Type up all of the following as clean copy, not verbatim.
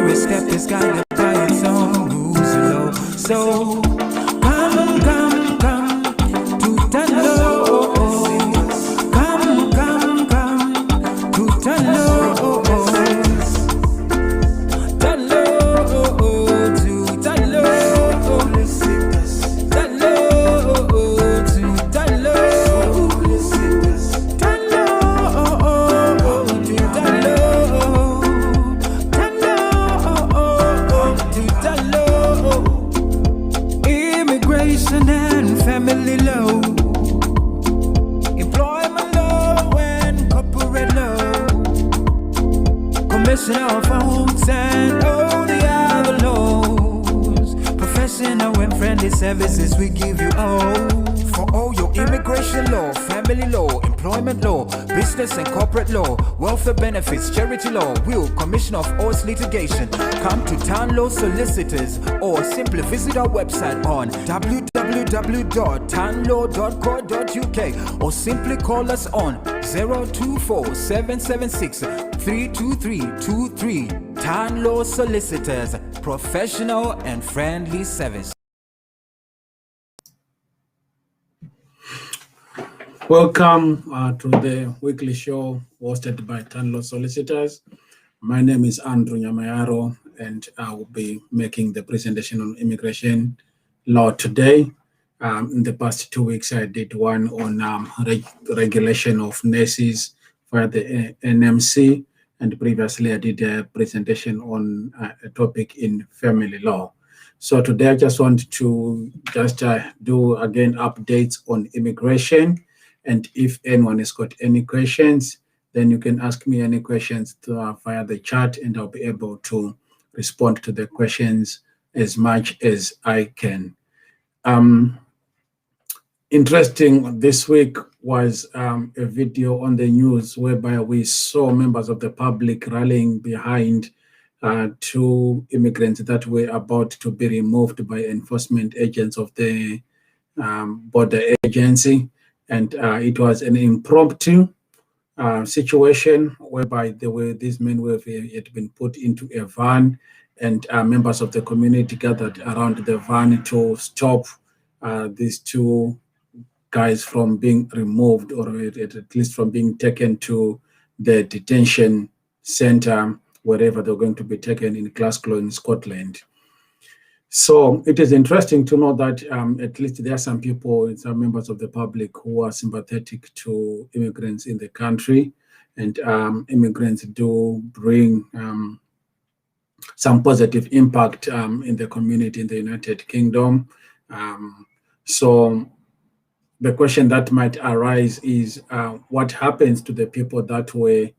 every step is guided by its own rules and law. So come, come, come to the Lord. Come, come, come to the Lord. The Lord, to the Lord. The Lord, to the Lord. The Lord, to the Lord. Immigration and family law, employment law and corporate law, commission of homes and all the other laws, professional and friendly services we give you all. For all your immigration law, family law, employment law, business and corporate law, welfare benefits, charity law, will, commission of all litigation, come to Town Law Solicitors or simply visit our website on www.townlaw.co.uk or simply call us on 024 776 32323. Town Law Solicitors, professional and friendly service. Welcome to the weekly show hosted by Town Law Solicitors. My name is Andrew Nyamayaro, and I will be making the presentation on immigration law today. In the past 2 weeks, I did one on regulation of nurses via the NMC, and previously I did a presentation on a topic in family law. So today I just want to do again updates on immigration. And if anyone has got any questions, then you can ask me any questions via the chat, and I'll be able to respond to the questions as much as I can. Interesting this week was a video on the news whereby we saw members of the public rallying behind two immigrants that were about to be removed by enforcement agents of the border agency. And it was an impromptu situation whereby these men had been put into a van, and members of the community gathered around the van to stop these two guys from being removed, or at least from being taken to the detention center, wherever they're going to be taken in Glasgow in Scotland. So it is interesting to know that at least there are some people, some members of the public who are sympathetic to immigrants in the country, and immigrants do bring some positive impact in the community in the United Kingdom. So the question that might arise is what happens to the people that were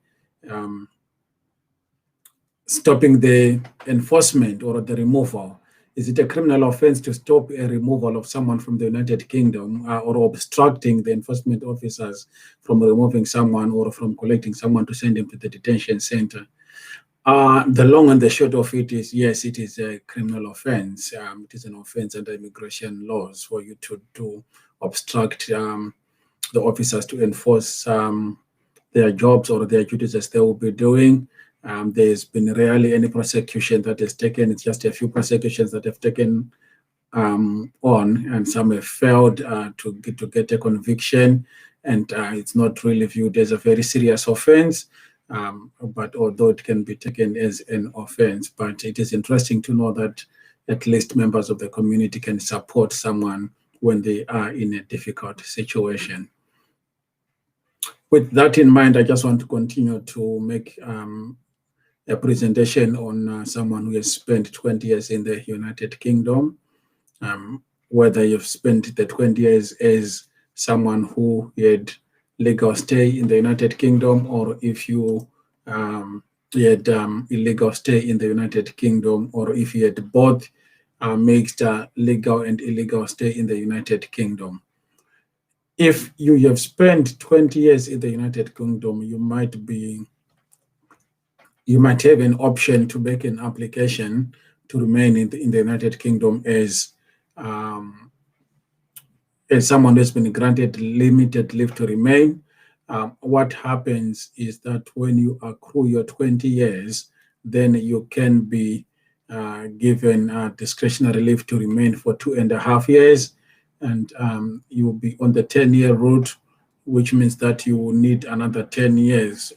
stopping the enforcement or the removal? Is it a criminal offense to stop a removal of someone from the United Kingdom or obstructing the enforcement officers from removing someone or from collecting someone to send him to the detention center? The long and the short of it is, yes, it is a criminal offense. It is an offense under immigration laws for you to obstruct the officers to enforce their jobs or their duties as they will be doing. There's been rarely any prosecution that has taken. It's just a few prosecutions that have taken on, and some have failed to get a conviction, and it's not really viewed as a very serious offense. But although it can be taken as an offense, but it is interesting to know that at least members of the community can support someone when they are in a difficult situation. With that in mind, I just want to continue to make a presentation on someone who has spent 20 years in the United Kingdom. Whether you've spent the 20 years as someone who had legal stay in the United Kingdom, or if you had illegal stay in the United Kingdom, or if you had both mixed legal and illegal stay in the United Kingdom. If you have spent 20 years in the United Kingdom, you might have an option to make an application to remain in the United Kingdom as someone who's been granted limited leave to remain. What happens is that when you accrue your 20 years, then you can be given discretionary leave to remain for 2.5 years, and you will be on the 10-year route, which means that you will need another 10 years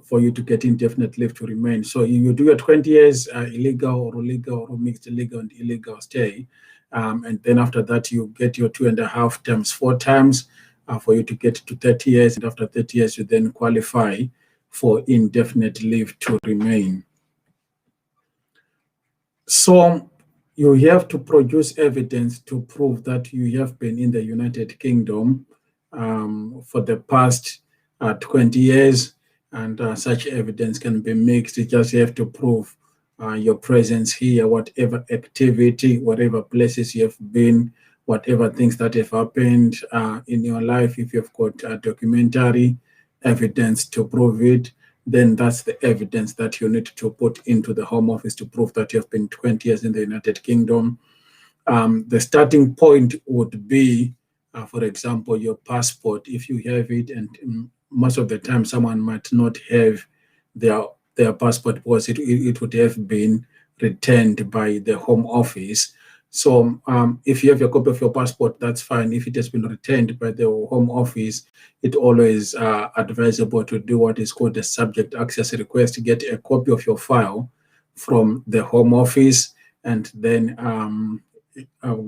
for you to get indefinite leave to remain. So you do your 20 years illegal or legal or mixed legal and illegal stay, and then after that you get your 2.5 times 4 times for you to get to 30 years, and after 30 years you then qualify for indefinite leave to remain. So you have to produce evidence to prove that you have been in the United Kingdom for the past 20 years, and such evidence can be mixed. You just have to prove your presence here, whatever activity, whatever places you have been, whatever things that have happened in your life. If you've got documentary evidence to prove it, then that's the evidence that you need to put into the Home Office to prove that you have been 20 years in the United Kingdom. The starting point would be, for example, your passport, if you have it, and most of the time someone might not have their passport because it would have been returned by the Home Office. So if you have a copy of your passport, that's fine. If it has been returned by the Home Office, it's always advisable to do what is called a subject access request to get a copy of your file from the Home Office, and then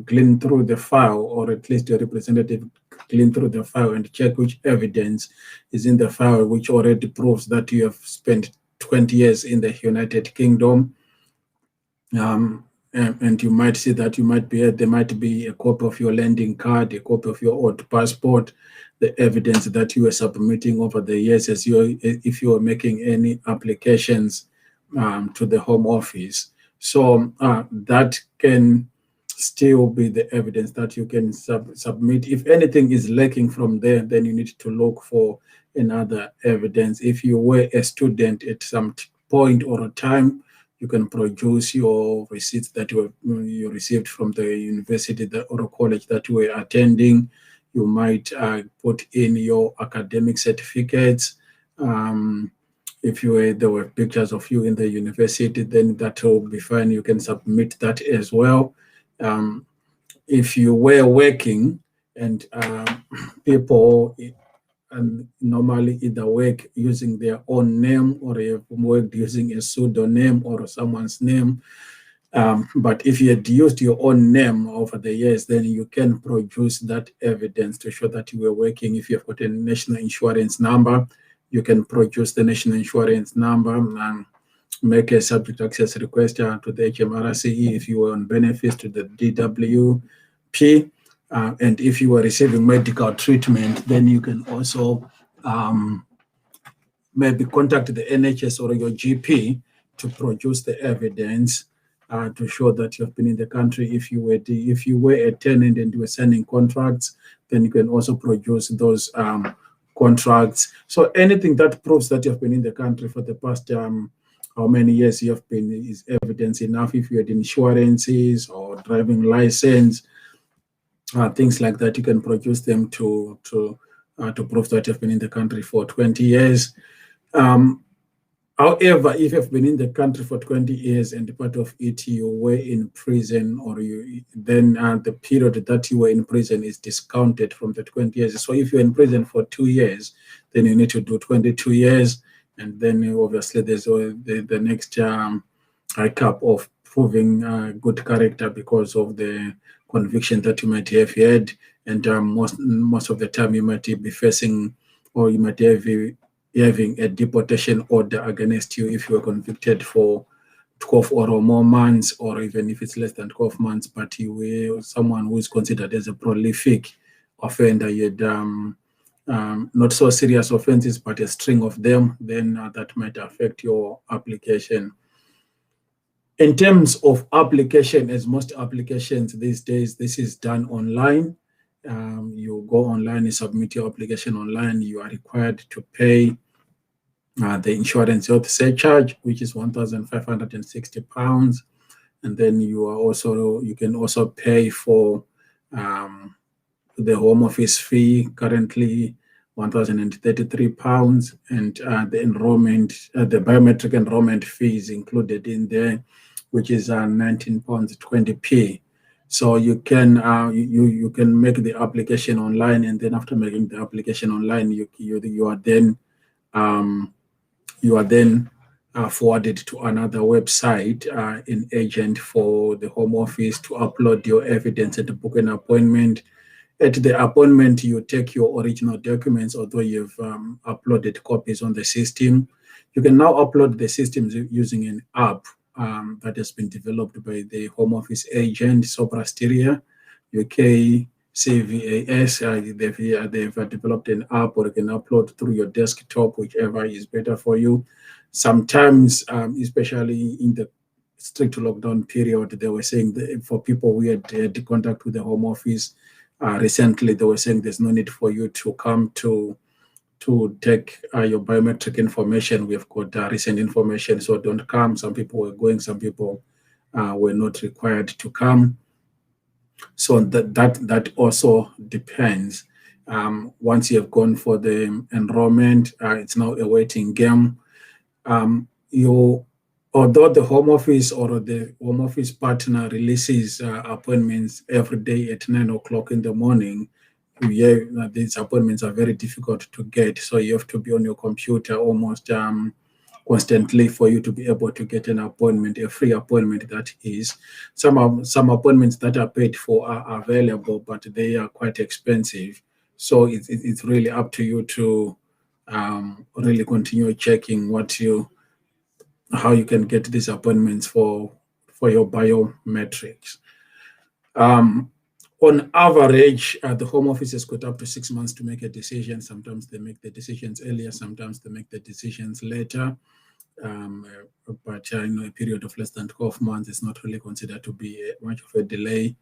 glean through the file, or at least your representative glean through the file and check which evidence is in the file which already proves that you have spent 20 years in the United Kingdom. And you might see that there might be a copy of your landing card, a copy of your old passport, the evidence that you were submitting over the years if you are making any applications to the Home Office. So that can still be the evidence that you can submit. If anything is lacking from there, then you need to look for another evidence. If you were a student at some point or a time, you can produce your receipts that you received from the university or college that you were attending. You might put in your academic certificates. If there were pictures of you in the university, then that will be fine. You can submit that as well. If you were working, and people normally either work using their own name or have worked using a pseudonym or someone's name. But if you had used your own name over the years, then you can produce that evidence to show that you were working. If you've got a national insurance number, you can produce the national insurance number and make a subject access request to the HMRC if you were on benefits, to the DWP. And if you were receiving medical treatment, then you can also maybe contact the NHS or your GP to produce the evidence to show that you have been in the country. If you were a tenant and you were signing contracts, then you can also produce those contracts. So anything that proves that you have been in the country for the past how many years you have been is evidence enough. If you had insurances or driving license, things like that, you can produce them to prove that you've been in the country for 20 years. However, if you've been in the country for 20 years and part of it you were in prison, then the period that you were in prison is discounted from the 20 years. So if you're in prison for 2 years, then you need to do 22 years. And then obviously there's the next hiccup of proving good character because of the conviction that you might have had. And most of the time you might be facing, or you might have having a deportation order against you if you were convicted for 12 or more months, or even if it's less than 12 months, but you were someone who is considered as a prolific offender. You had not so serious offenses, but a string of them, then that might affect your application. In terms of application, as most applications these days, this is done online. You go online, you submit your application online. You are required to pay the insurance health surcharge, which is £1,560, and then you can also pay for the Home Office fee, currently £1,033, and the biometric enrollment fee is included in there, which is £19.20. So you can make the application online, and then after making the application online, you are then forwarded to another website, an agent for the Home Office, to upload your evidence and to book an appointment. At the appointment, you take your original documents, although you've uploaded copies on the system. You can now upload the systems using an app that has been developed by the Home Office agent, Soprasteria, UK, CVAS. They've developed an app, or you can upload through your desktop, whichever is better for you. Sometimes, especially in the strict lockdown period, they were saying that for people who had contact with the Home Office recently, they were saying there's no need for you to come to take your biometric information. We've got recent information, so don't come. Some people were going, some people were not required to come. So that also depends. Once you have gone for the enrollment, it's now a waiting game. Although the Home Office or the Home Office partner releases appointments every day at 9 o'clock in the morning, these appointments are very difficult to get. So you have to be on your computer almost constantly for you to be able to get an appointment, a free appointment, that is. Some appointments that are paid for are available, but they are quite expensive. So it's really up to you to really continue checking how you can get these appointments for your biometrics. On average, the Home Office has got up to 6 months to make a decision. Sometimes they make the decisions earlier, sometimes they make the decisions later. But a period of less than 12 months is not really considered to be much of a delay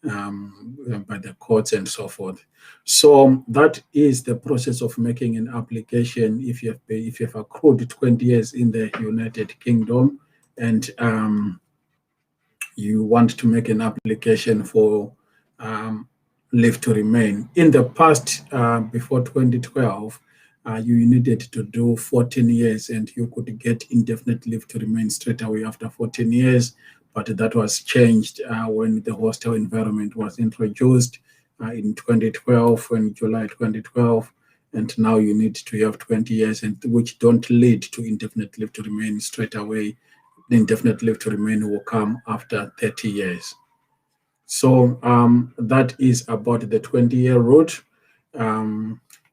by the courts and so forth. So that is the process of making an application if you have accrued 20 years in the United Kingdom, and you want to make an application for leave to remain. In the past, before 2012, you needed to do 14 years, and you could get indefinite leave to remain straight away after 14 years. But that was changed when the hostile environment was introduced in 2012, in July 2012. And now you need to have 20 years, and which don't lead to indefinite leave to remain straight away. The indefinite leave to remain will come after 30 years. So that is about the 20-year route.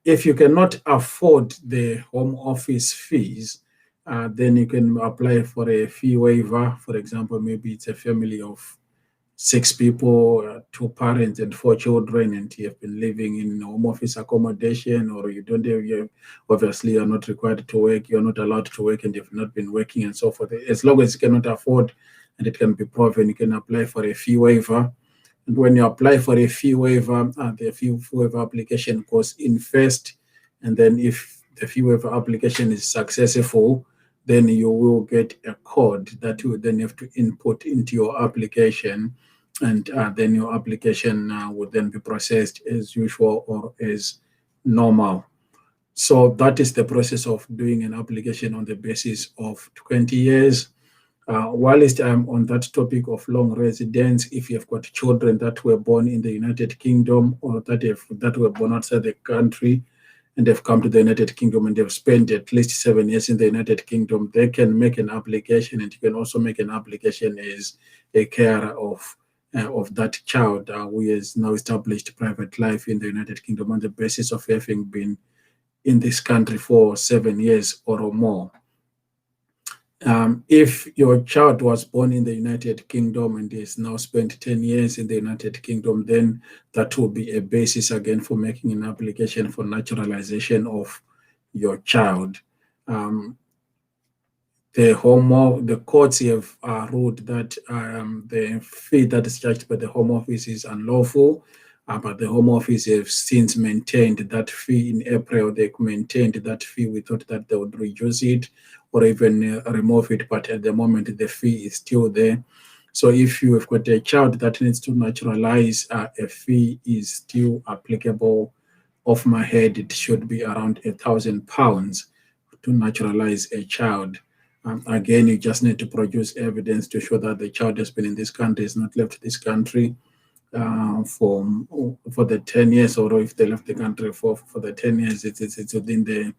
If you cannot afford the Home Office fees, then you can apply for a fee waiver. For example, maybe it's a family of 6 people, 2 parents and 4 children, and you have been living in Home Office accommodation, or obviously you're not required to work, you're not allowed to work, and you've not been working and so forth. As long as you cannot afford and it can be proven, you can apply for a fee waiver. And when you apply for a fee waiver, the fee waiver application goes in first, and then if the fee waiver application is successful, then you will get a code that you then have to input into your application, and then your application would then be processed as usual or as normal. So that is the process of doing an application on the basis of 20 years. Whilst I'm on that topic of long residence, if you've got children that were born in the United Kingdom, or that were born outside the country and they've come to the United Kingdom and they've spent at least 7 years in the United Kingdom, they can make an application, and you can also make an application as a carer of that child who has now established private life in the United Kingdom on the basis of having been in this country for 7 years or more. If your child was born in the United Kingdom and has now spent 10 years in the United Kingdom, then that will be a basis again for making an application for naturalization of your child. The courts have ruled that the fee that is charged by the Home Office is unlawful, but the Home Office have since maintained that fee. In April, they maintained that fee. We thought that they would reduce it or even remove it, but at the moment, the fee is still there. So if you have got a child that needs to naturalize, a fee is still applicable off my head, it should be around £1,000 to naturalize a child. Again, you just need to produce evidence to show that the child has been in this country, has not left this country for the 10 years, or if they left the country for the 10 years, it's within the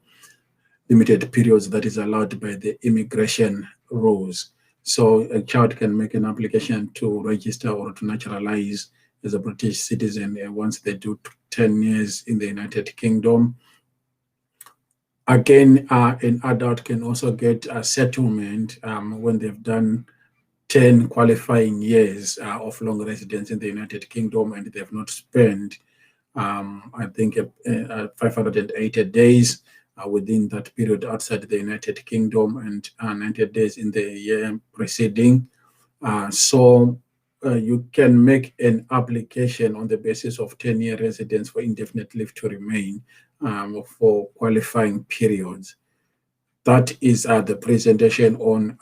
limited periods that is allowed by the immigration rules. So a child can make an application to register or to naturalize as a British citizen once they do 10 years in the United Kingdom. Again, an adult can also get a settlement when they've done 10 qualifying years of long residence in the United Kingdom and they've not spent, I think, 580 days within that period outside the United Kingdom and 90 days in the year preceding. So you can make an application on the basis of 10-year residence for indefinite leave to remain for qualifying periods. That is the presentation on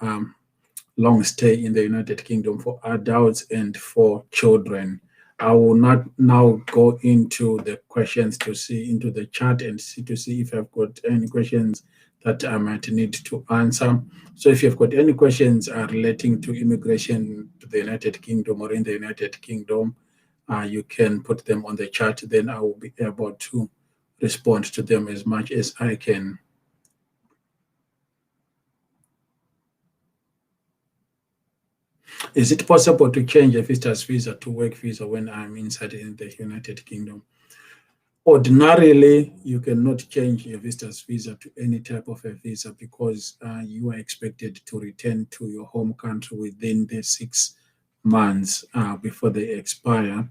long stay in the United Kingdom for adults and for children. I will not now go into the questions to see into the chat and to see if I've got any questions that I might need to answer. So if you've got any questions relating to immigration to the United Kingdom or in the United Kingdom, you can put them on the chat, then I will be able to respond to them as much as I can. Is it possible to change a visitor's visa to work visa when I'm inside in the United Kingdom? Ordinarily, you cannot change a visitor's visa to any type of a visa because you are expected to return to your home country within the 6 months before they expire.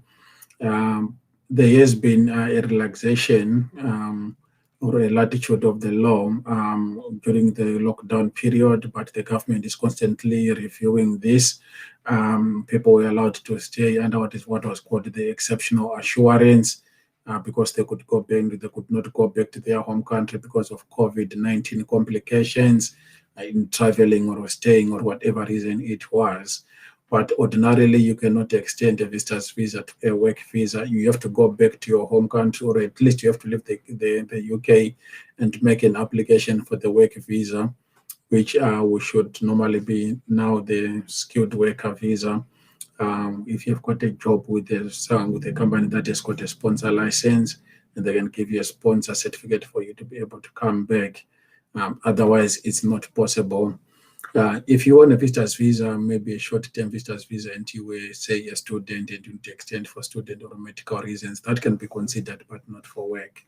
There has been a relaxation or a latitude of the law during the lockdown period, but the government is constantly reviewing this. People were allowed to stay under what was called the exceptional assurance because they could not go back to their home country because of COVID-19 complications in traveling or staying or whatever reason it was. But ordinarily, you cannot extend a visitor's visa to a work visa. You have to go back to your home country, or at least you have to leave the UK and make an application for the work visa, which should normally be now the skilled worker visa. If you've got a job with a company that has got a sponsor license, and they can give you a sponsor certificate for you to be able to come back. Otherwise, it's not possible. If you want a visitor's visa, maybe a short-term visitor's visa, and you were, say, a student and you need to extend for student or medical reasons, that can be considered, but not for work.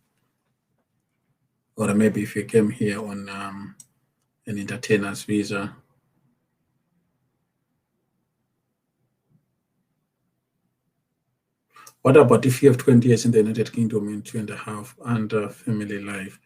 Or maybe if you came here on an entertainer's visa. What about if you have 20 years in the United Kingdom and 2.5 under family life?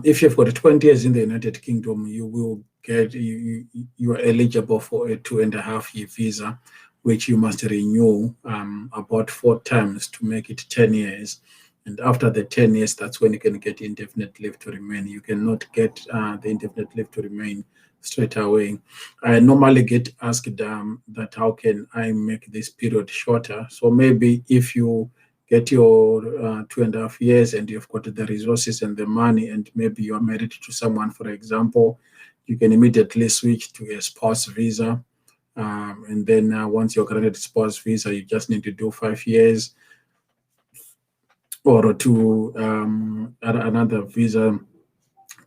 If you've got 20 years in the United Kingdom, you will get, you are eligible for a 2.5-year visa, which you must renew about 4 times to make it 10 years. And after the 10 years, that's when you can get indefinite leave to remain. You cannot get the indefinite leave to remain straight away. I normally get asked that how can I make this period shorter? So maybe if you get your 2.5 years and you've got the resources and the money, and maybe you are married to someone, for example, you can immediately switch to a spouse visa. And then once you're granted spouse visa, you just need to do 5 years or to another visa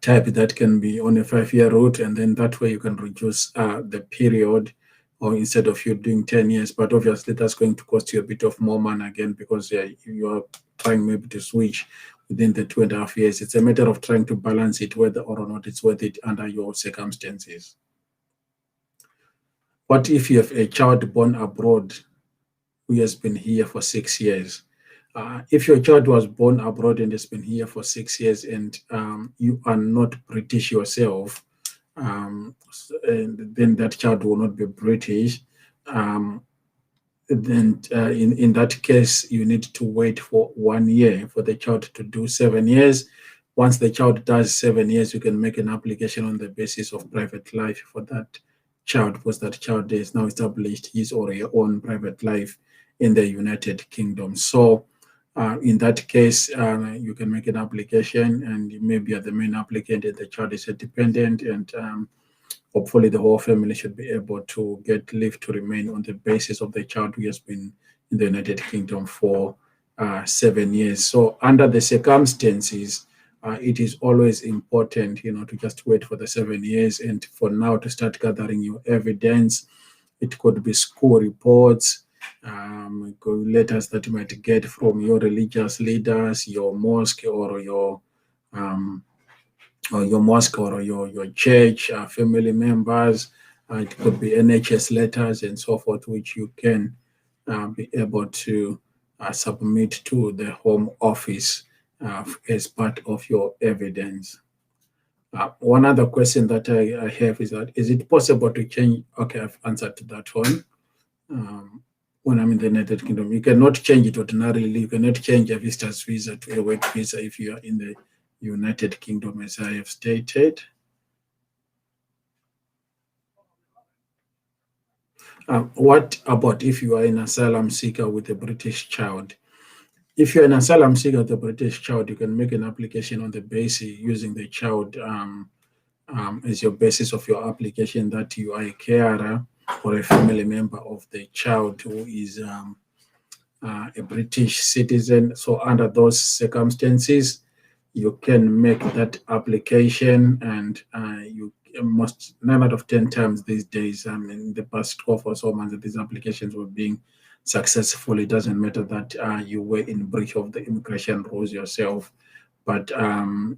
type that can be on a 5-year route, and then that way you can reduce the period, or instead of you doing 10 years, but obviously that's going to cost you a bit of more money again, because you are trying maybe to switch within the 2.5 years. It's a matter of trying to balance it, whether or not it's worth it under your circumstances. What if you have a child born abroad who has been here for 6 years? If your child was born abroad and has been here for 6 years and you are not British yourself, and then that child will not be British. Then in that case, you need to wait for 1 year for the child to do 7 years. Once the child does 7 years, you can make an application on the basis of private life for that child, because that child is now established his or her own private life in the United Kingdom. So In that case, you can make an application, and maybe you're the main applicant and the child is a dependent, and hopefully the whole family should be able to get leave to remain on the basis of the child who has been in the United Kingdom for 7 years. So under the circumstances, it is always important, to just wait for the 7 years and for now to start gathering your evidence. It could be school reports, letters that you might get from your religious leaders, your mosque or um, your church, family members. It could be NHS letters and so forth, which you can be able to submit to the Home Office as part of your evidence. One other question that I have is that, is it possible to change? Okay, I've answered to that one. When I'm in the United Kingdom, you cannot change it ordinarily. You cannot change a visitor's visa to a work visa if you are in the United Kingdom, as I have stated. What about if you are an asylum seeker with a British child? If you're an asylum seeker with a British child, you can make an application on the basis using the child as your basis of your application, that you are a carer or a family member of the child who is a British citizen. So under those circumstances, you can make that application, and you must 9 out of 10 times these days, in the past 12 or so months, these applications were being successful. It doesn't matter that you were in breach of the immigration rules yourself, but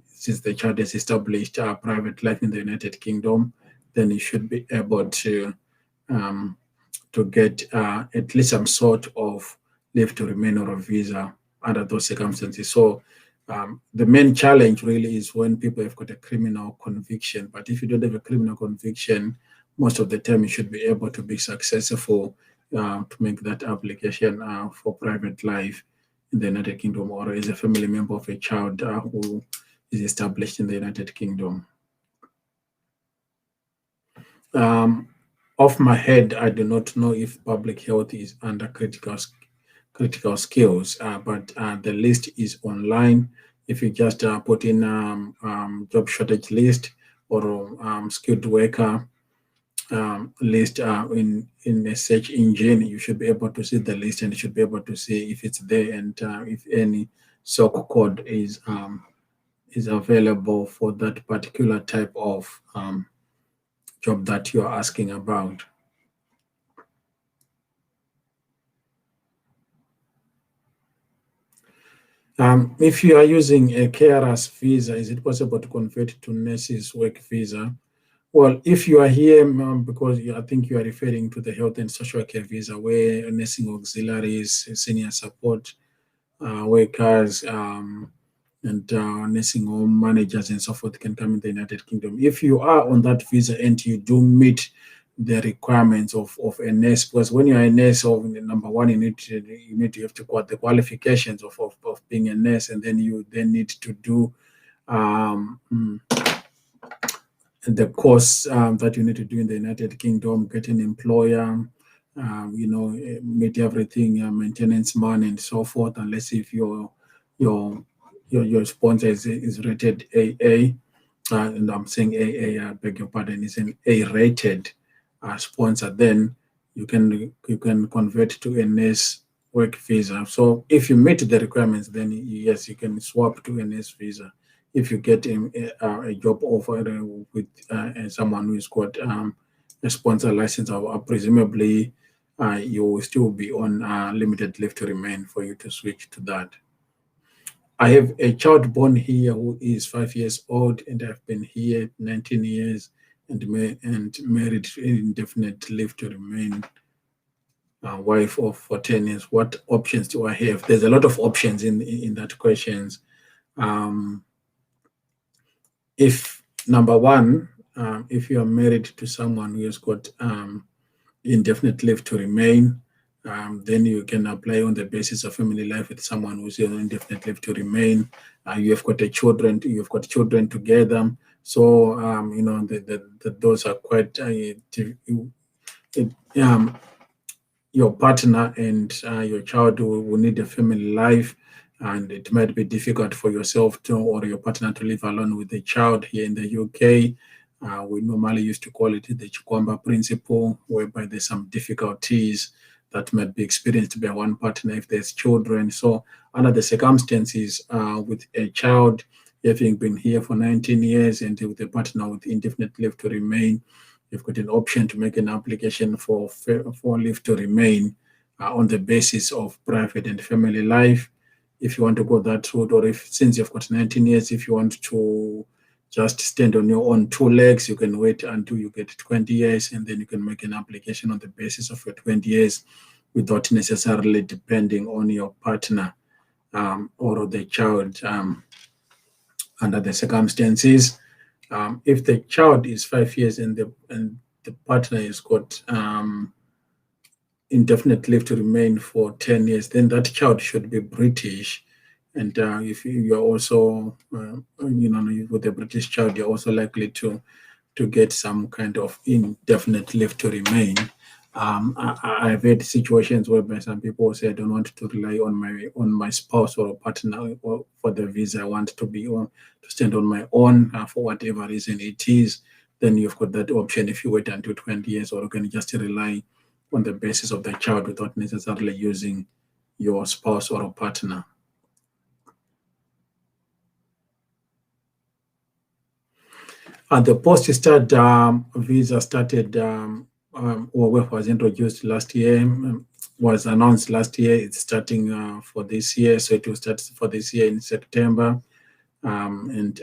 since the child has established a private life in the United Kingdom, then you should be able to get at least some sort of leave to remain or a visa under those circumstances. So the main challenge really is when people have got a criminal conviction. But if you don't have a criminal conviction, most of the time you should be able to be successful to make that application for private life in the United Kingdom, or as a family member of a child who is established in the United Kingdom. Off my head, I do not know if public health is under critical skills, but the list is online. If you just put in job shortage list or skilled worker list in a search engine, you should be able to see the list, and you should be able to see if it's there, and if any SOC code is available for that particular type of job that you're asking about. If you are using a carer's visa, is it possible to convert to nurse's work visa? Well, if you are here because I think you are referring to the health and social care visa, where nursing auxiliaries, senior support workers, and nursing home managers and so forth can come in the United Kingdom. If you are on that visa and you do meet the requirements of a nurse, because when you're a nurse, number one, you need to have to quote the qualifications of being a nurse, and then you need to do the course that you need to do in the United Kingdom, get an employer, meet everything, maintenance man and so forth, unless if your sponsor is rated AA, and I'm saying AA, I beg your pardon, is an A-rated sponsor, then you can convert to a nurse work visa. So if you meet the requirements, then yes, you can swap to a nurse visa. If you get a job offer with someone who's got a sponsor license, or presumably you will still be on limited leave to remain for you to switch to that. I have a child born here who is 5 years old, and I've been here 19 years and married indefinite leave to remain, wife for 10 years. What options do I have? There's a lot of options in that questions. If number one, if you are married to someone who has got indefinite leave to remain, then you can apply on the basis of family life with someone who's on indefinite leave to remain. You've got children together, so those are quite your partner and your child will need a family life. and it might be difficult for yourself to or your partner to live alone with a child here in the UK. We normally used to call it the Chikwamba principle, whereby there's some difficulties that might be experienced by one partner if there's children. So, under the circumstances, with a child having been here for 19 years and with a partner with indefinite leave to remain, you've got an option to make an application for leave to remain on the basis of private and family life. If you want to go that route, or if since you've got 19 years, if you want to just stand on your own two legs, you can wait until you get 20 years and then you can make an application on the basis of your 20 years without necessarily depending on your partner or the child under the circumstances. If the child is 5 years and the partner has got indefinite leave to remain for 10 years, then that child should be British. And if you're also, with a British child, you're also likely to get some kind of indefinite leave to remain. I've had situations whereby some people say, I don't want to rely on my spouse or partner for the visa. I want to stand on my own for whatever reason it is. Then you've got that option if you wait until 20 years, or you can just rely on the basis of the child without necessarily using your spouse or a partner. And the post-start visa started, or was introduced last year, was announced last year. It's starting for this year, so it will start for this year in September. And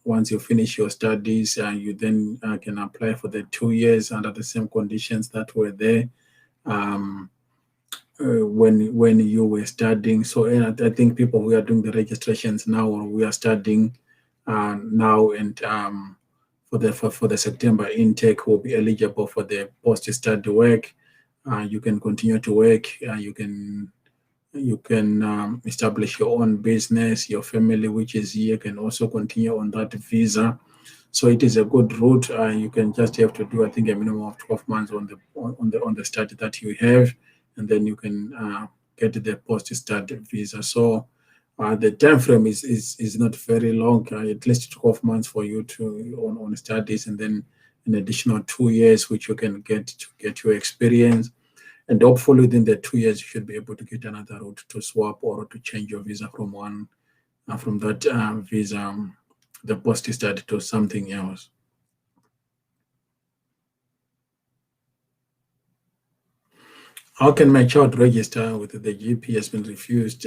once you finish your studies, you then can apply for the 2 years under the same conditions that were there when you were studying. So I think people who are doing the registrations now, or we are studying now, and for the September intake will be eligible for the post-study work. You can continue to work. You can establish your own business. Your family, which is here, can also continue on that visa. So it is a good route. You can just have to do, I think, a minimum of 12 months on the study that you have, and then you can get the post-study visa. So the time frame is not very long, at least 12 months for you to on studies, and then an additional 2 years, which you can get to get your experience. And hopefully within the 2 years, you should be able to get another route to swap or to change your visa from that visa, the post-study, to something else. How can my child register with the GP has been refused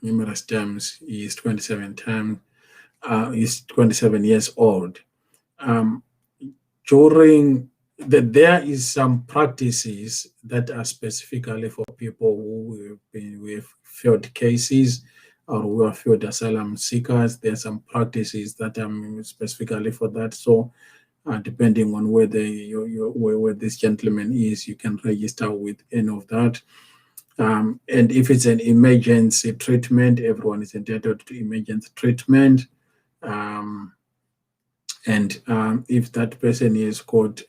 numerous times? He is 27 years old. There is some practices that are specifically for people who have failed cases or who are failed asylum seekers. There are some practices that are specifically for that. So depending on where this gentleman is, you can register with any of that. And if it's an emergency treatment, everyone is entitled to emergency treatment. And if that person has got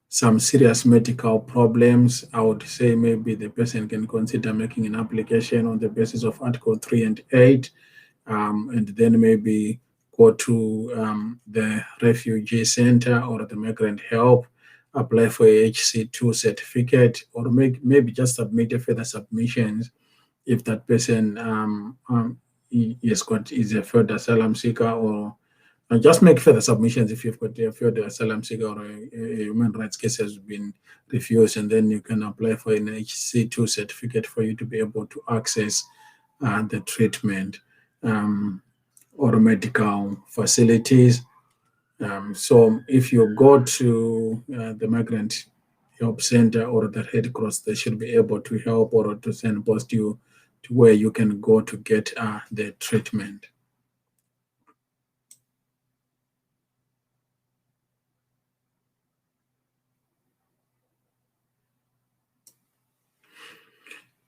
some serious medical problems, I would say maybe the person can consider making an application on the basis of Article 3 and 8, and then maybe go to the refugee center or the migrant help, apply for a HC2 certificate, or maybe just submit a further submissions if that person is a further asylum seeker, or just make further submissions if you've got a further asylum seeker or a human rights case has been refused, and then you can apply for an HC2 certificate for you to be able to access the treatment or medical facilities. So if you go to the Migrant Help Center or the Red Cross, they should be able to help or to send post you to where you can go to get the treatment.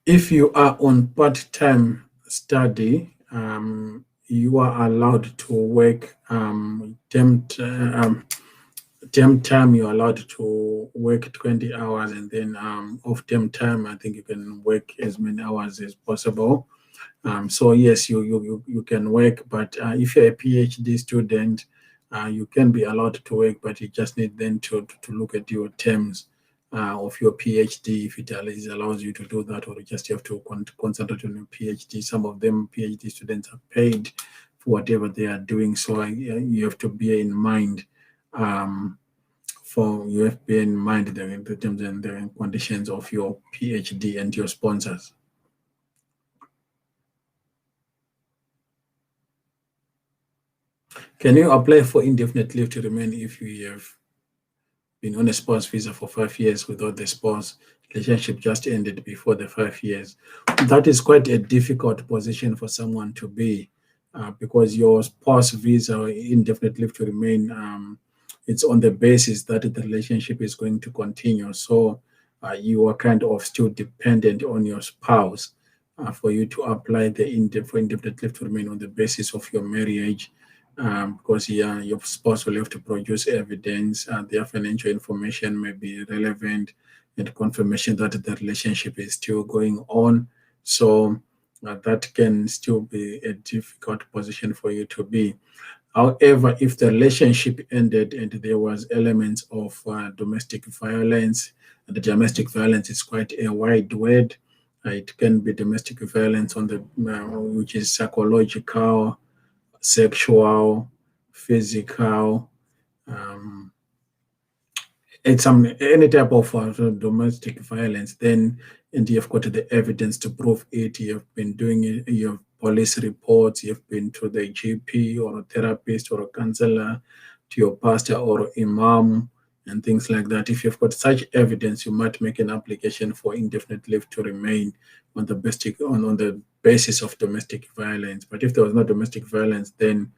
If you are on part-time study, you are allowed to work term time. You're allowed to work 20 hours, and then off term time, I think you can work as many hours as possible. So yes, you can work, but if you're a PhD student, you can be allowed to work, but you just need then to look at your terms of your PhD, if it allows you to do that, or you just have to concentrate on your PhD. Some of them PhD students are paid for whatever they are doing, so you have to bear in mind. You have to bear in mind the terms and the conditions of your PhD and your sponsors. Can you apply for indefinite leave to remain if you have been on a spouse visa for 5 years without the spouse relationship just ended before the 5 years? That is quite a difficult position for someone to be, because your spouse visa or indefinite leave to remain, it's on the basis that the relationship is going to continue. So you are kind of still dependent on your spouse for you to apply for indefinite leave to remain on the basis of your marriage. Because your spouse will have to produce evidence, their financial information may be relevant, and confirmation that the relationship is still going on. So that can still be a difficult position for you to be. However, if the relationship ended and there was elements of domestic violence, and the domestic violence is quite a wide word. It can be domestic violence on the which is psychological, sexual, physical, um, any type of domestic violence, then and you've got the evidence to prove it. You've been doing it, you have police reports, you've been to the GP or a therapist or a counselor, to your pastor or imam, and things like that. If you've got such evidence, you might make an application for indefinite leave to remain on the basis of domestic violence. But if there was no domestic violence, then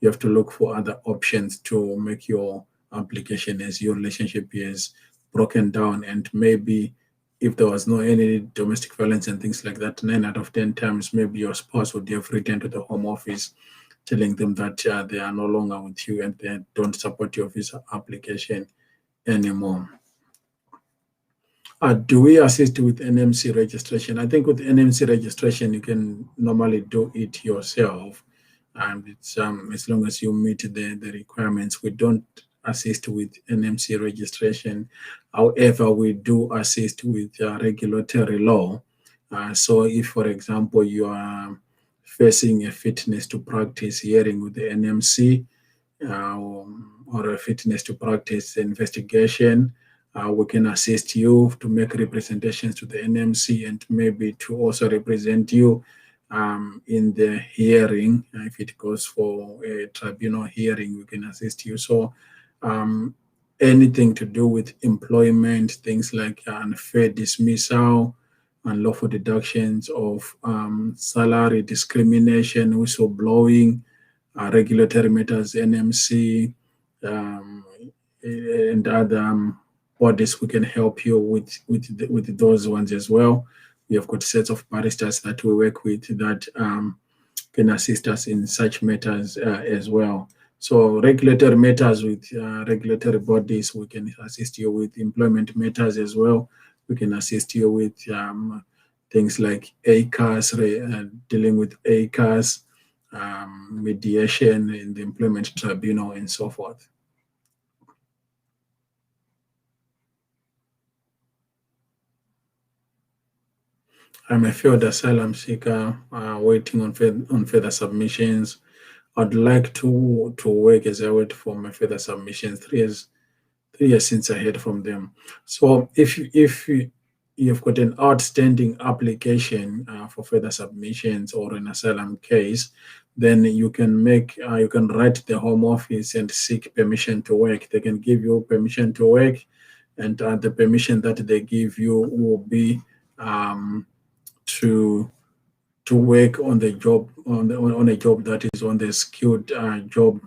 you have to look for other options to make your application as your relationship is broken down. And maybe if there was no any domestic violence and things like that, 9 out of 10 times, maybe your spouse would have written to the Home Office telling them that they are no longer with you and they don't support your visa application anymore. Do we assist with NMC registration? I think with NMC registration, you can normally do it yourself. And it's as long as you meet the requirements. We don't assist with NMC registration. However, we do assist with regulatory law. So if, for example, you are facing a fitness to practice hearing with the NMC, or a fitness to practice investigation, we can assist you to make representations to the NMC and maybe to also represent you in the hearing. If it goes for a tribunal hearing, we can assist you. So anything to do with employment, things like unfair dismissal, unlawful deductions of salary, discrimination, whistleblowing, regulatory matters, NMC, and other bodies, we can help you with those ones as well. We have got sets of barristers that we work with that can assist us in such matters as well. So regulatory matters with regulatory bodies, we can assist you with employment matters as well. We can assist you with things like ACAS, dealing with ACAS, mediation in the employment tribunal, and so forth. I'm a failed asylum seeker waiting on further submissions. I'd like to work as I wait for my further submissions. 3 years since I heard from them. So if you've got an outstanding application for further submissions or an asylum case, then you can write the Home Office and seek permission to work. They can give you permission to work, and the permission that they give you will be to work on the job on a job that is on the skilled job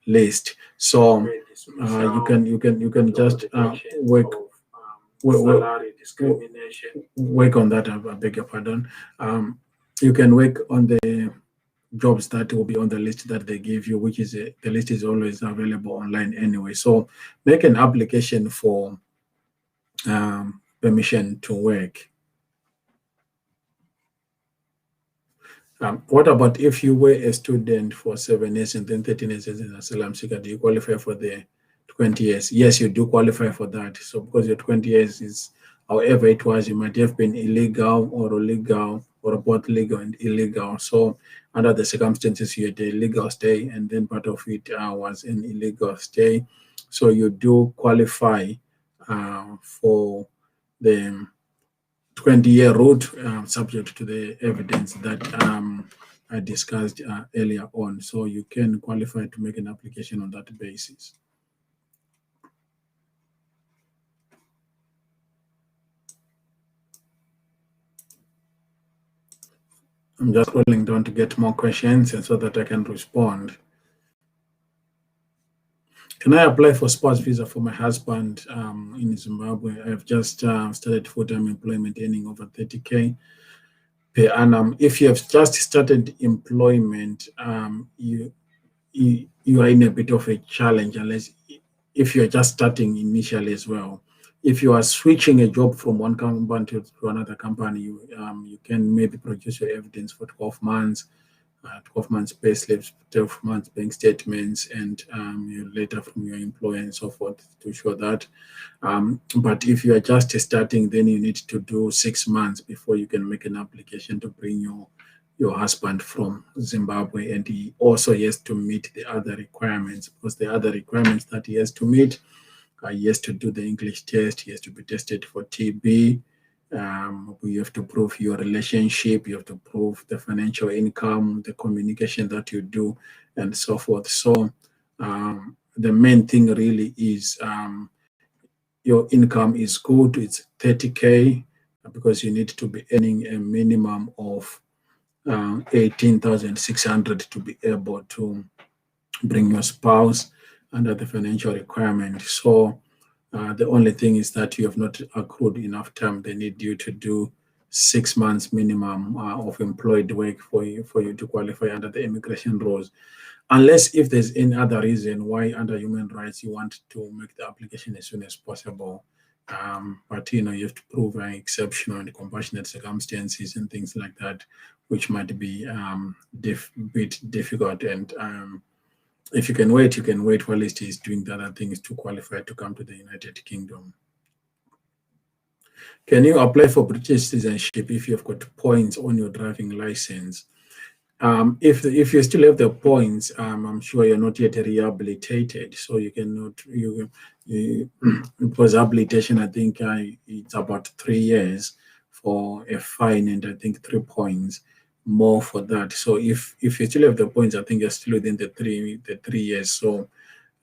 list. So you can just work on that. I beg your pardon. You can work on the jobs that will be on the list that they give you, which is the list is always available online anyway. So make an application for permission to work. What about if you were a student for 7 years and then 13 years as an asylum seeker? Do you qualify for the 20 years? Yes, you do qualify for that. So because your 20 years is, however it was, you might have been illegal or legal or both legal and illegal. So under the circumstances, you had a legal stay and then part of it was an illegal stay. So you do qualify for the 20-year route, subject to the evidence that I discussed earlier on. So you can qualify to make an application on that basis. I'm just scrolling down to get more questions and so that I can respond. Can I apply for spouse visa for my husband in Zimbabwe? I've just started full-time employment, earning over 30K per annum. If you have just started employment, you are in a bit of a challenge unless if you're just starting initially as well. If you are switching a job from one company to another company, you can maybe produce your evidence for 12 months, 12 months pay slips, 12 months bank statements, and your letter from your employer and so forth to show that. But if you are just starting, then you need to do 6 months before you can make an application to bring your husband from Zimbabwe, and he also has to meet the other requirements, because the other requirements that he has to meet, he has to do the English test, he has to be tested for TB, you have to prove your relationship, you have to prove the financial income, the communication that you do, and so forth. So the main thing really is your income is good, it's 30K, because you need to be earning a minimum of 18,600 to be able to bring your spouse under the financial requirement. So the only thing is that you have not accrued enough time. They need you to do 6 months minimum of employed work for you to qualify under the immigration rules. Unless if there's any other reason why under human rights you want to make the application as soon as possible. But you have to prove exceptional and compassionate circumstances and things like that, which might be bit difficult. And if you can wait, while he's doing the other things to qualify to come to the United Kingdom. Can you apply for British citizenship if you've got points on your driving license? If you still have the points, I'm sure you're not yet rehabilitated, so you cannot. It was habilitation. I think it's about 3 years for a fine, and I think 3 points more for that. So if you still have the points, I think you're still within the 3 years. So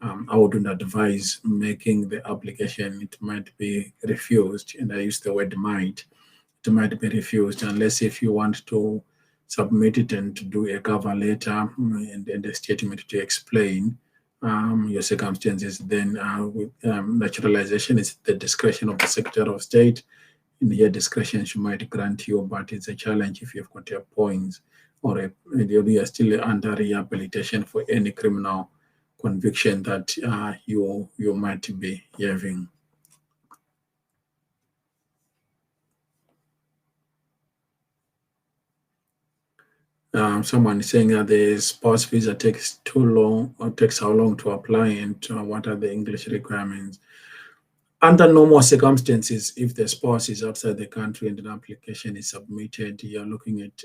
I wouldn't advise making the application. It might be refused, and I use the word might. It might be refused unless if you want to submit it and to do a cover letter and a statement to explain your circumstances. Then with naturalization is the discretion of the Secretary of State. In your discretion, she might grant you, but it's a challenge if you've got your points or you are still under rehabilitation for any criminal conviction that you might be having. Someone is saying that the spouse visa takes too long, or takes how long to apply, and what are the English requirements? Under normal circumstances, if the spouse is outside the country and an application is submitted, you're looking at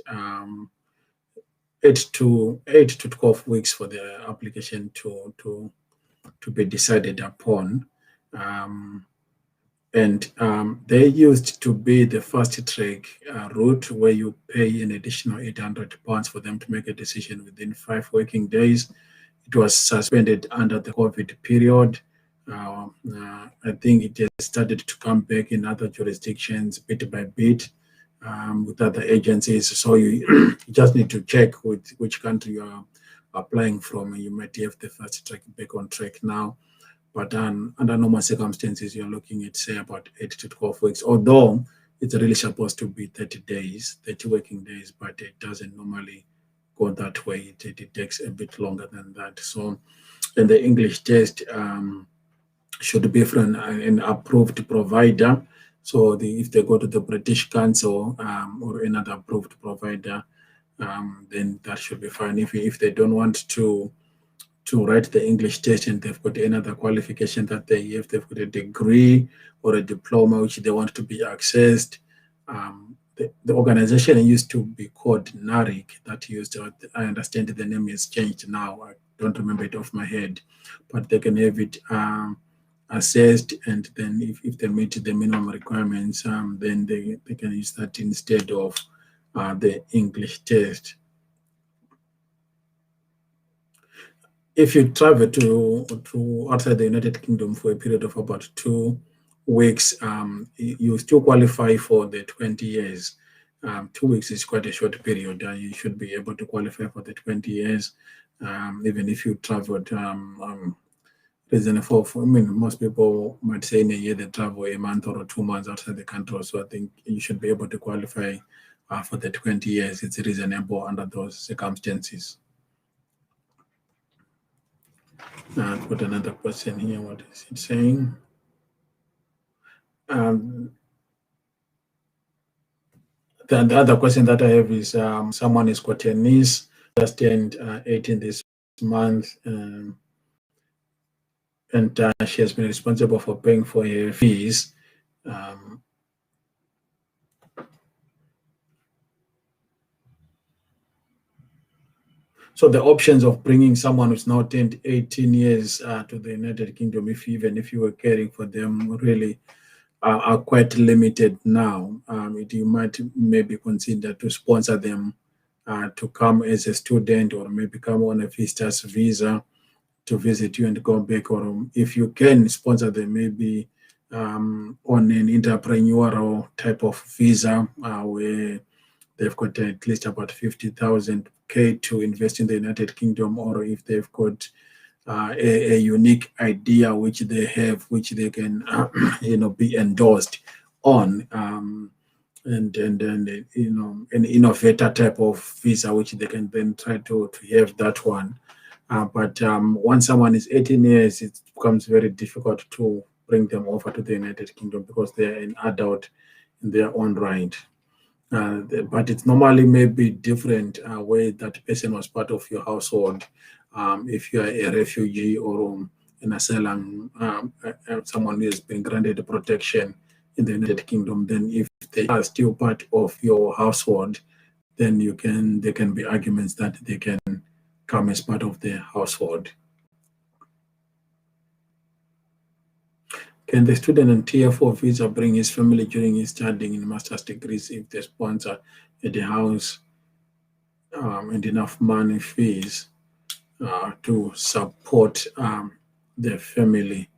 8 to 12 weeks for the application to be decided upon. And they used to be the fast track route where you pay an additional £800 for them to make a decision within 5 working days. It was suspended under the COVID period. I think it has started to come back in other jurisdictions bit by bit with other agencies. So you just need to check with which country you are applying from. You might have the fast track back on track now. But under normal circumstances, you're looking at, say, about 8 to 12 weeks, although it's really supposed to be 30 days, 30 working days, but it doesn't normally go that way. It takes a bit longer than that. So, and the English test should be from an approved provider. So if they go to the British Council or another approved provider, then that should be fine. If they don't want to write the English test and they've got another qualification that they've got a degree or a diploma which they want to be accessed. The organization used to be called NARIC that used, I understand the name has changed now. I don't remember it off my head, but they can have it assessed, and then if they meet the minimum requirements, then they can use that instead of the English test. If you travel to outside the United Kingdom for a period of about 2 weeks, you still qualify for the 20 years. 2 weeks is quite a short period. You should be able to qualify for the 20 years, even if you traveled reasonable for, I mean, most people might say in a year they travel a month or 2 months outside the country. So I think you should be able to qualify for the 20 years. It's reasonable under those circumstances. I've got another question here. What is it saying? The other question that I have is someone has got a niece just turned 18 this month, and she has been responsible for paying for her fees. So the options of bringing someone who's now turned 18 years to the United Kingdom, even if you were caring for them, really are quite limited now. You might maybe consider to sponsor them to come as a student, or maybe come on a visitor's visa to visit you and go back, or if you can sponsor them, maybe on an entrepreneurial type of visa where they've got at least about 50,000 to invest in the United Kingdom, or if they've got a unique idea which they have, which they can be endorsed on, and an innovator type of visa which they can then try to have that one. But once someone is 18 years, it becomes very difficult to bring them over to the United Kingdom because they're an adult in their own right. But it's normally maybe different where that person was part of your household. If you are a refugee or an asylum, someone who has been granted protection in the United Kingdom, then if they are still part of your household, then there can be arguments that they can come as part of the household. Can the student on Tier 4 visa bring his family during his studying in master's degrees if they sponsor at the house and enough money fees to support the family?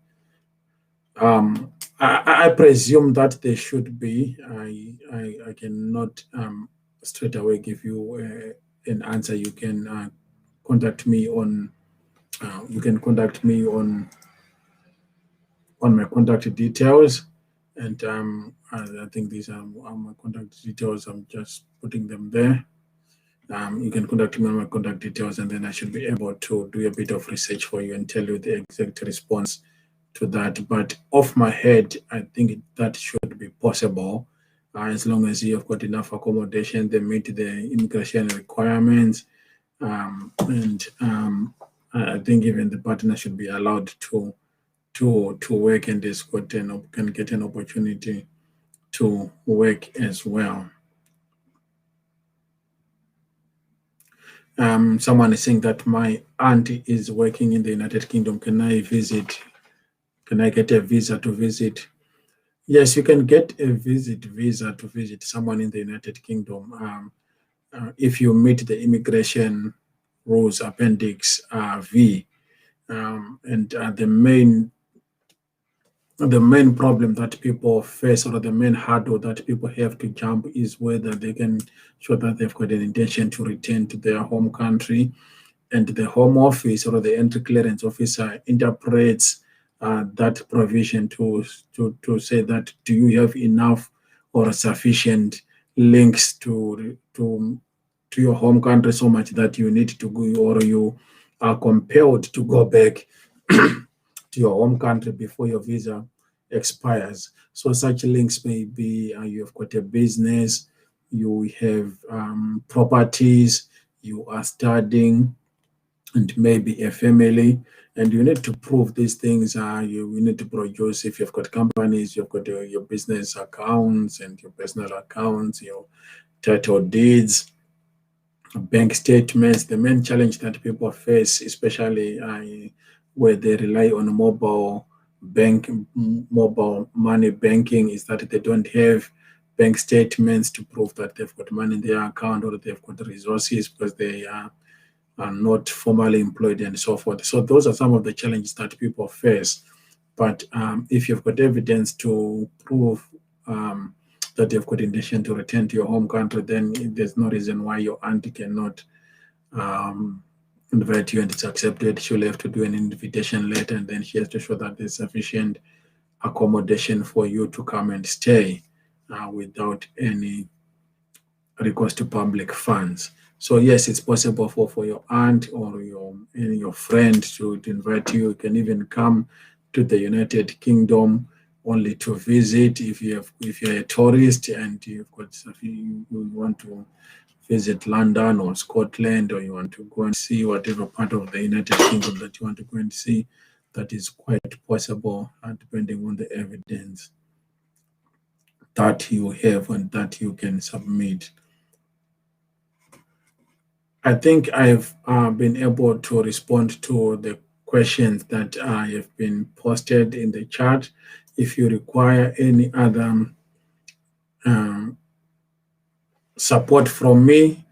I presume that they should be. I cannot straight away give you an answer. You can contact me on. You can contact me on my contact details, and I think these are my contact details. I'm just putting them there. You can contact me on my contact details, and then I should be able to do a bit of research for you and tell you the exact response to that. But off my head, I think that should be possible as long as you've got enough accommodation, they meet the immigration requirements, and I think even the partner should be allowed to work, and can get an opportunity to work as well. Someone is saying that my aunt is working in the United Kingdom. Can I visit? Can I get a visa to visit? Yes, you can get a visa to visit someone in the United Kingdom if you meet the immigration rules appendix V. And the main problem that people face, or the main hurdle that people have to jump, is whether they can show that they've got an intention to return to their home country, and the Home Office or the entry clearance officer interprets that provision to say that, do you have enough or sufficient links to your home country so much that you need to go, or you are compelled to go back to your home country before your visa expires. So such links may be you've got a business, you have properties, you are studying, and maybe a family, and you need to prove these things. You need to produce, if you've got companies, you've got your business accounts and your personal accounts, your title deeds, bank statements. The main challenge that people face, especially where they rely on mobile money banking, is that they don't have bank statements to prove that they've got money in their account or they've got resources because they are not formally employed and so forth. So those are some of the challenges that people face. But if you've got evidence to prove that you've got intention to return to your home country, then there's no reason why your auntie cannot invite you and it's accepted. She'll have to do an invitation letter, and then she has to show that there's sufficient accommodation for you to come and stay without any recourse to public funds. So yes, it's possible for your aunt or your friend to invite you. You can even come to the United Kingdom only to visit if you're a tourist and you want to visit London or Scotland, or you want to go and see whatever part of the United Kingdom that you want to go and see. That is quite possible, depending on the evidence that you have and that you can submit. I think I've been able to respond to the questions that have been posted in the chat. If you require any other support from me,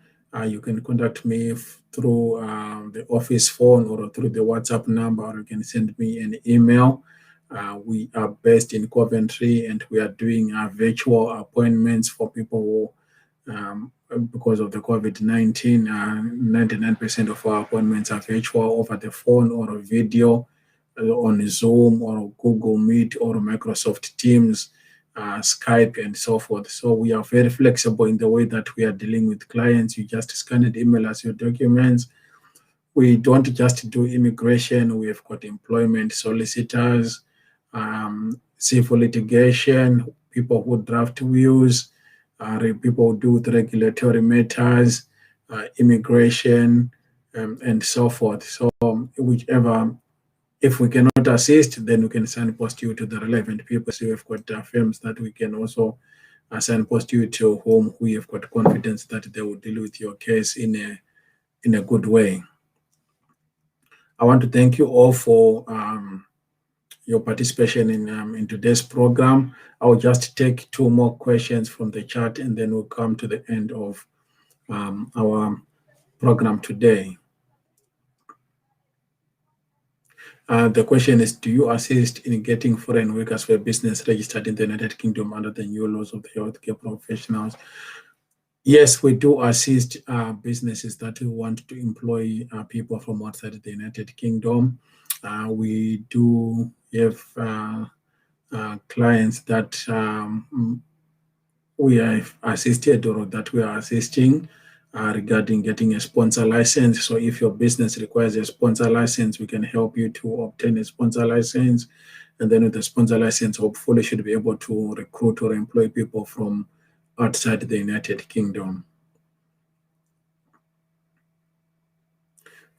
you can contact me through the office phone or through the WhatsApp number, or you can send me an email. We are based in Coventry, and we are doing virtual appointments for people who because of the COVID-19, 99% of our appointments are virtual, over the phone or a video, on Zoom or Google Meet or Microsoft Teams, Skype, and so forth. So we are very flexible in the way that we are dealing with clients. You just scan and email us your documents. We don't just do immigration. We have got employment solicitors, civil litigation, people who draft wills, people who do with regulatory matters, immigration, and so forth. So whichever, if we cannot assist, then we can signpost you to the relevant people. So we've got firms that we can also signpost you to, whom we have got confidence that they will deal with your case in a good way. I want to thank you all for your participation in today's program. I'll just take two more questions from the chat, and then we'll come to the end of our program today. The question is, do you assist in getting foreign workers for a business registered in the United Kingdom under the new laws of the healthcare professionals? Yes, we do assist businesses that want to employ people from outside the United Kingdom. We do have clients that we have assisted or that we are assisting regarding getting a sponsor license. So if your business requires a sponsor license, we can help you to obtain a sponsor license. And then with the sponsor license, hopefully should be able to recruit or employ people from outside the United Kingdom.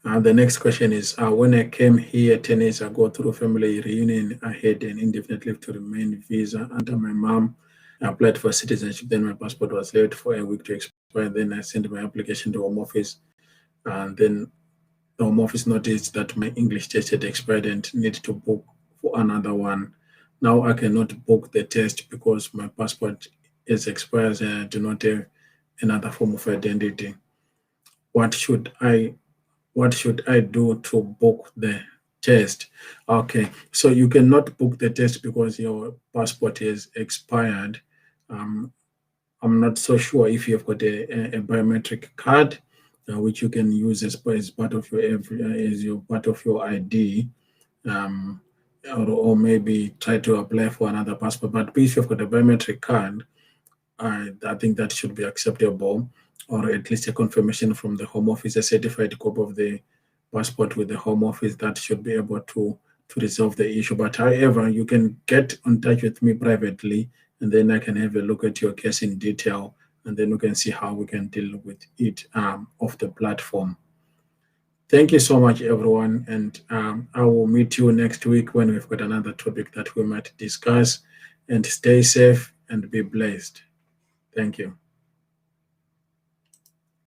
The next question is, when I came here 10 years ago through family reunion, I had an indefinite leave to remain visa under my mom. I applied for citizenship, then my passport was late for a week to expire. Then I sent my application to Home Office, and then the Home Office noticed that my English test had expired and need to book for another one. Now I cannot book the test because my passport is expired and I do not have another form of identity. What should I do to book the test? Okay, so you cannot book the test because your passport is expired. I'm not so sure if you've got a biometric card, which you can use as part of your ID, or maybe try to apply for another passport. But if you've got a biometric card, I think that should be acceptable, or at least a confirmation from the Home Office, a certified copy of the passport with the Home Office, that should be able to resolve the issue. But however, you can get in touch with me privately, and then I can have a look at your case in detail and then we can see how we can deal with it off the platform. Thank you so much, everyone, and I will meet you next week when we've got another topic that we might discuss. And stay safe and be blessed. Thank you.